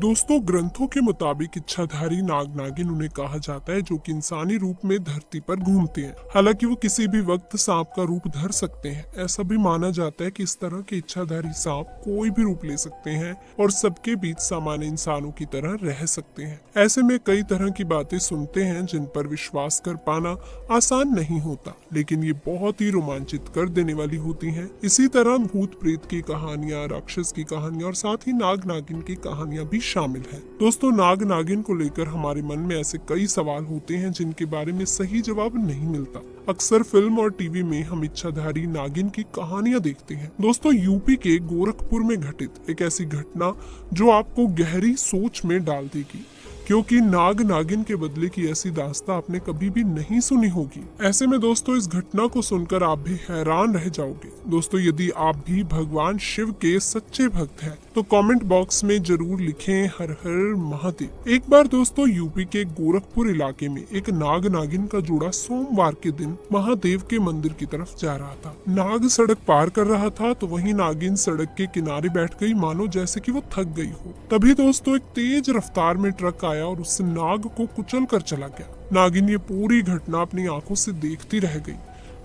दोस्तों, ग्रंथों के मुताबिक इच्छाधारी नाग नागिन उन्हें कहा जाता है जो कि इंसानी रूप में धरती पर घूमते हैं। हालांकि वो किसी भी वक्त सांप का रूप धर सकते हैं। ऐसा भी माना जाता है कि इस तरह के इच्छाधारी सांप कोई भी रूप ले सकते हैं और सबके बीच सामान्य इंसानों की तरह रह सकते हैं। ऐसे में कई तरह की बातें सुनते हैं जिन पर विश्वास कर पाना आसान नहीं होता, लेकिन ये बहुत ही रोमांचित कर देने वाली होती हैं। इसी तरह भूत प्रेत की कहानियां, राक्षस की कहानियां और साथ ही नाग नागिन की कहानियां भी शामिल है। दोस्तों, नाग नागिन को लेकर हमारे मन में ऐसे कई सवाल होते हैं जिनके बारे में सही जवाब नहीं मिलता। अक्सर फिल्म और टीवी में हम इच्छाधारी नागिन की कहानियां देखते हैं। दोस्तों, यूपी के गोरखपुर में घटित एक ऐसी घटना जो आपको गहरी सोच में डाल देगी, क्योंकि नाग नागिन के बदले की ऐसी दास्तां आपने कभी भी नहीं सुनी होगी। ऐसे में दोस्तों, इस घटना को सुनकर आप भी हैरान रह जाओगे। दोस्तों, यदि आप भी भगवान शिव के सच्चे भक्त हैं तो कमेंट बॉक्स में जरूर लिखें हर हर महादेव। एक बार दोस्तों, यूपी के गोरखपुर इलाके में एक नाग नागिन का जोड़ा सोमवार के दिन महादेव के मंदिर की तरफ जा रहा था। नाग सड़क पार कर रहा था तो वहीं नागिन सड़क के किनारे बैठ गई, मानो जैसे कि वो थक गई हो। तभी दोस्तों, एक तेज रफ्तार में ट्रक आया और उस नाग को कुचल कर चला गया। नागिन ये पूरी घटना अपनी आंखों से देखती रह गई।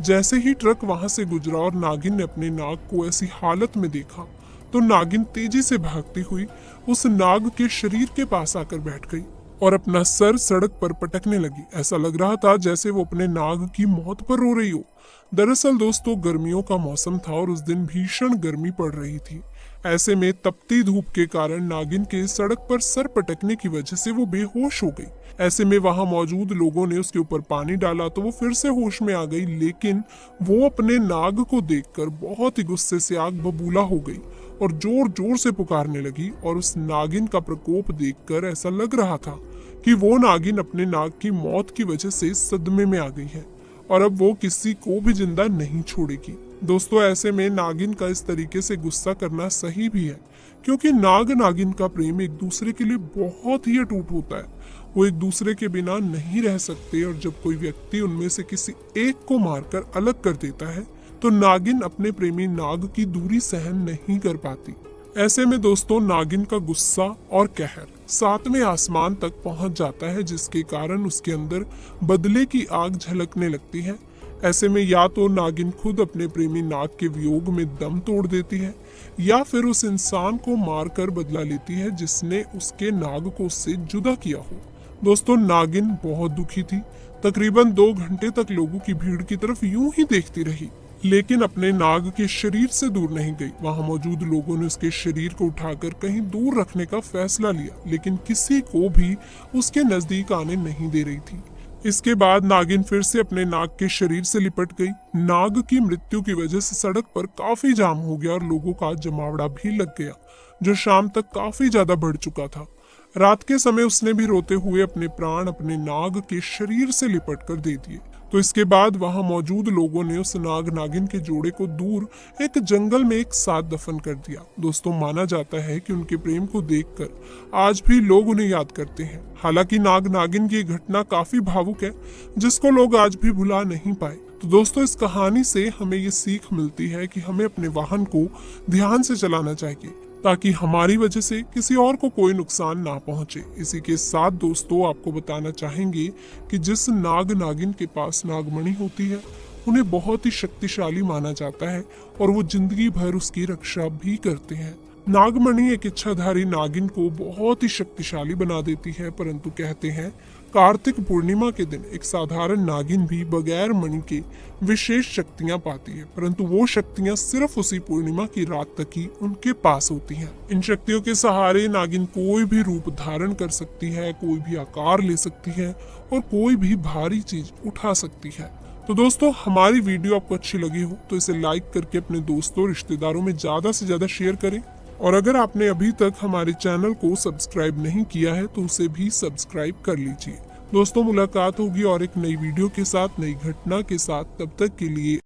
जैसे ही ट्रक वहां से गुजरा और नागिन ने अपने नाग को ऐसी हालत में देखा तो नागिन तेजी से भागती हुई उस नाग के शरीर के पास आकर बैठ गई और अपना सर सड़क पर पटकने लगी। ऐसा लग रहा था जैसे वो अपने नाग की मौत पर रो रही हो। दरअसल दोस्तों, गर्मियों का मौसम था और उस दिन भीषण गर्मी पड़ रही थी। ऐसे में तपती धूप के कारण नागिन के सड़क पर सर पटकने की वजह से वो बेहोश हो गई। ऐसे में वहां मौजूद लोगों ने उसके ऊपर पानी डाला तो वो फिर से होश में आ गई, लेकिन वो अपने नाग को देखकर बहुत ही गुस्से से आग बबूला हो गई और जोर जोर से पुकारने लगी। और उस नागिन का प्रकोप देखकर ऐसा लग रहा था कि वो नागिन अपने नाग की मौत की वजह से सदमे में आ गई है और अब वो किसी को भी जिंदा नहीं छोड़ेगी। दोस्तों, ऐसे में नागिन का इस तरीके से गुस्सा करना सही भी है, क्योंकि नाग नागिन का प्रेम एक दूसरे के लिए बहुत ही अटूट होता है। वो एक दूसरे के बिना नहीं रह सकते और जब कोई व्यक्ति उनमें से किसी एक को मारकर अलग कर देता है तो नागिन अपने प्रेमी नाग की दूरी सहन नहीं कर पाती। ऐसे में दोस्तों, नागिन का गुस्सा और कहर 7वें आसमान तक पहुंच जाता है, जिसके कारण उसके अंदर बदले की आग झलकने लगती है। ऐसे में या तो नागिन खुद अपने प्रेमी नाग के वियोग में दम तोड़ देती है या फिर उस इंसान को मारकर बदला लेती है जिसने उसके नाग को उससे जुदा किया हो। दोस्तों, नागिन बहुत दुखी थी। तकरीबन 2 घंटे तक लोगों की भीड़ की तरफ यूं ही देखती रही, लेकिन अपने नाग के शरीर से दूर नहीं गई। वहां मौजूद लोगों ने उसके शरीर को उठाकर कहीं दूर रखने का फैसला लिया, लेकिन किसी को भी उसके नजदीक आने नहीं दे रही थी। इसके बाद नागिन फिर से अपने नाग के शरीर से लिपट गई। नाग की मृत्यु की वजह से सड़क पर काफी जाम हो गया और लोगों का जमावड़ा भी लग गया, जो शाम तक काफी ज्यादा बढ़ चुका था। रात के समय उसने भी रोते हुए अपने प्राण अपने नाग के शरीर से लिपट कर दे दिए। तो इसके बाद वहां मौजूद लोगों ने उस नाग नागिन के जोड़े को दूर एक जंगल में एक साथ दफन कर दिया। दोस्तों, माना जाता है कि उनके प्रेम को देखकर आज भी लोग उन्हें याद करते हैं। हालांकि नाग नागिन की घटना काफी भावुक है, जिसको लोग आज भी भुला नहीं पाए। तो दोस्तों, इस कहानी से हमें ये सीख मिलती है कि हमें अपने वाहन को ध्यान से चलाना चाहिए ताकि हमारी वजह से किसी और को कोई नुकसान ना पहुंचे। इसी के साथ दोस्तों, आपको बताना चाहेंगे कि जिस नाग नागिन के पास नागमणि होती है उन्हें बहुत ही शक्तिशाली माना जाता है और वो जिंदगी भर उसकी रक्षा भी करते हैं। नागमणि एक इच्छाधारी नागिन को बहुत ही शक्तिशाली बना देती है, परंतु कहते हैं कार्तिक पूर्णिमा के दिन एक साधारण नागिन भी बगैर मणि के विशेष शक्तियां पाती है, परंतु वो शक्तियां सिर्फ उसी पूर्णिमा की रात तक ही उनके पास होती हैं। इन शक्तियों के सहारे नागिन कोई भी रूप धारण कर सकती है, कोई भी आकार ले सकती है और कोई भी भारी चीज उठा सकती है। तो दोस्तों, हमारी वीडियो आपको अच्छी लगी हो तो इसे लाइक करके अपने दोस्तों रिश्तेदारों में ज्यादा से ज्यादा शेयर करें, और अगर आपने अभी तक हमारे चैनल को सब्सक्राइब नहीं किया है तो उसे भी सब्सक्राइब कर लीजिए। दोस्तों, मुलाकात होगी और एक नई वीडियो के साथ, नई घटना के साथ। तब तक के लिए